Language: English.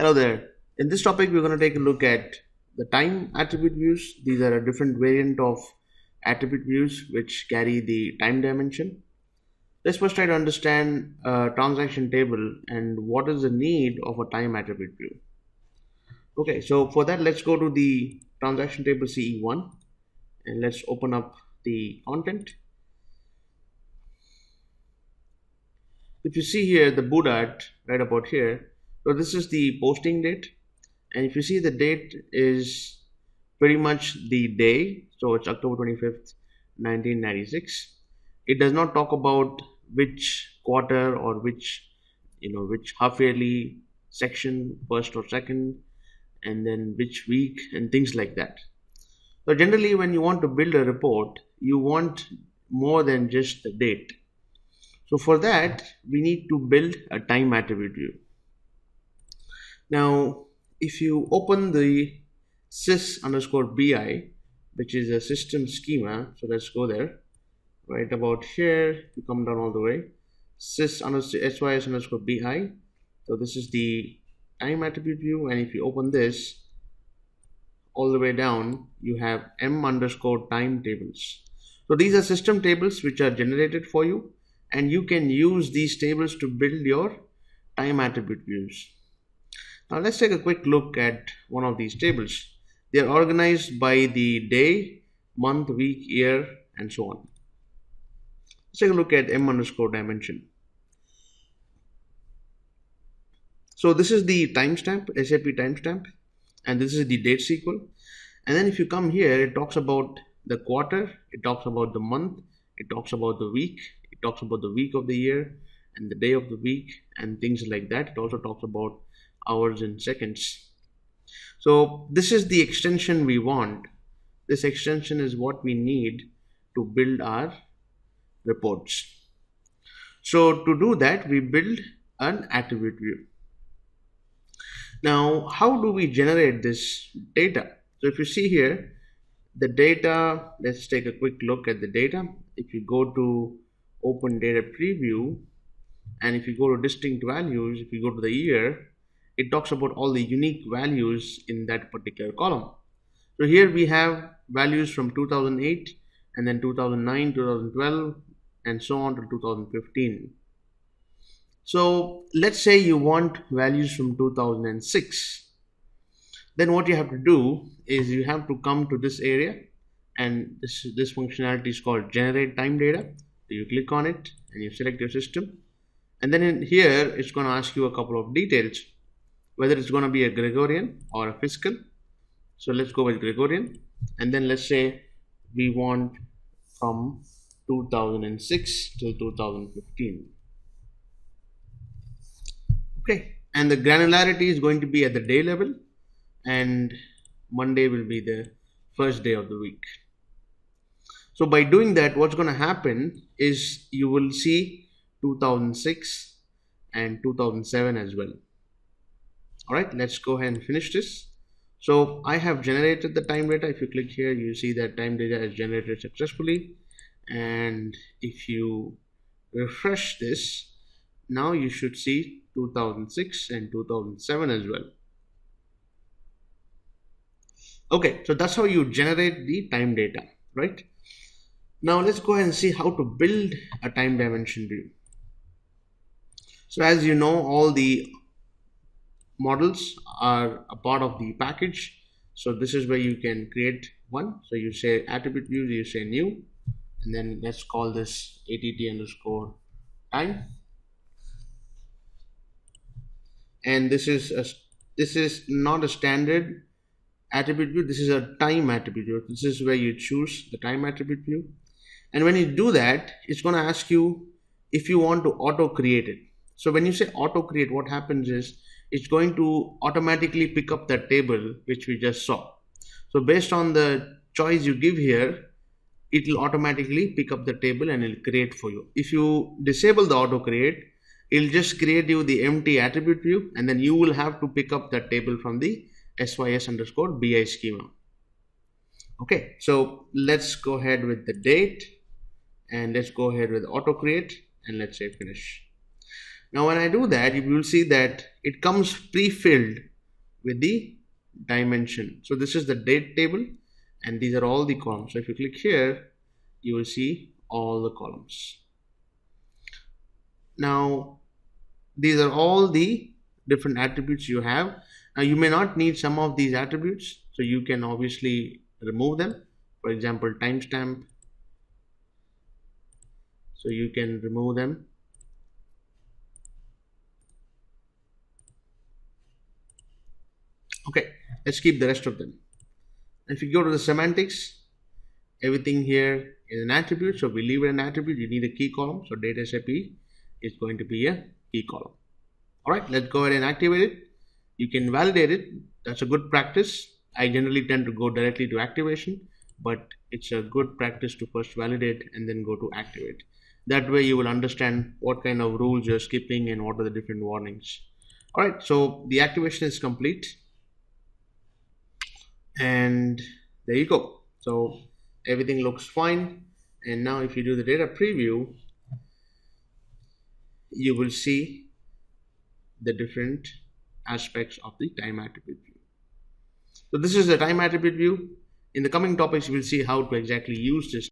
Hello there. In this topic, we're going to take a look at the time attribute views. These are a different variant of attribute views which carry the time dimension. Let's first try to understand a transaction table and what is the need of a time attribute view. Okay, so for that, let's go to the transaction table CE1 and let's open up the content. If you see here the boot right about here, so this is the posting date, and if you see the date is pretty much the day, so it's October 25th 1996. It does not talk about which quarter or which half yearly section, first or second, and then which week and things like that. So generally when you want to build a report, you want more than just the date. So for that we need to build a time attribute view. Now if you open the sys_bi, which is a system schema, so let's go there. Right about here, you come down all the way, sys_bi. So this is the time attribute view, and if you open this all the way down, you have m_time tables. So these are system tables which are generated for you, and you can use these tables to build your time attribute views. Now let's take a quick look at one of these tables. They are organized by the day, month, week, year, and so on. Let's take a look at m_dimension. So this is the timestamp, SAP timestamp, and this is the date SQL. And then if you come here, it talks about the quarter, it talks about the month, it talks about the week, it talks about the week of the year and the day of the week and things like that. It also talks about hours and seconds. So this is the extension we want. This extension is what we need to build our reports. So to do that, we build an attribute view. Now how do we generate this data? So if you see here the data, let's take a quick look at the data. If you go to open data preview, and if you go to distinct values, if you go to the year, it talks about all the unique values in that particular column. So here we have values from 2008 and then 2009, 2012 and so on to 2015. So let's say you want values from 2006. Then what you have to do is you have to come to this area, and this functionality is called generate time data. So you click on it and you select your system, and then in here it's going to ask you a couple of details, whether it's going to be a Gregorian or a fiscal. So let's go with Gregorian, and then let's say we want from 2006 till 2015. Okay, and the granularity is going to be at the day level, and Monday will be the first day of the week. So by doing that, what's going to happen is you will see 2006 and 2007 as well. Alright, let's go ahead and finish this. So I have generated the time data. If you click here, you see that time data is generated successfully, and if you refresh this, now you should see 2006 and 2007 as well. Okay, so that's how you generate the time data, right? Now let's go ahead and see how to build a time dimension view. So as you know, all the models are a part of the package. So this is where you can create one. So you say attribute view, you say new, and then let's call this att_time. And this is not a standard attribute view. This is a time attribute view. This is where you choose the time attribute view. And when you do that, it's going to ask you if you want to auto create it. So when you say auto create, what happens is it's going to automatically pick up that table which we just saw. So based on the choice you give here, it will automatically pick up the table and it will create for you. If you disable the auto create, it will just create you the empty attribute view, and then you will have to pick up that table from the sys_bi schema. Okay, so let's go ahead with the date, and let's go ahead with auto create, and let's say finish. Now when I do that, you will see that it comes pre-filled with the dimension. So this is the date table, and these are all the columns. So if you click here, you will see all the columns. Now these are all the different attributes you have. Now you may not need some of these attributes, so you can obviously remove them. For example, timestamp, so you can remove them. Okay, let's keep the rest of them. If you go to the semantics, everything here is an attribute, so we leave it an attribute. You need a key column, so data SAP is going to be a key column. All right, let's go ahead and activate it. You can validate it. That's a good practice. I generally tend to go directly to activation, but it's a good practice to first validate and then go to activate. That way you will understand what kind of rules you're skipping and what are the different warnings. All right, so the activation is complete, and there you go. So everything looks fine, and now if you do the data preview, you will see the different aspects of the time attribute view. So this is the time attribute view. In the coming topics, you will see how to exactly use this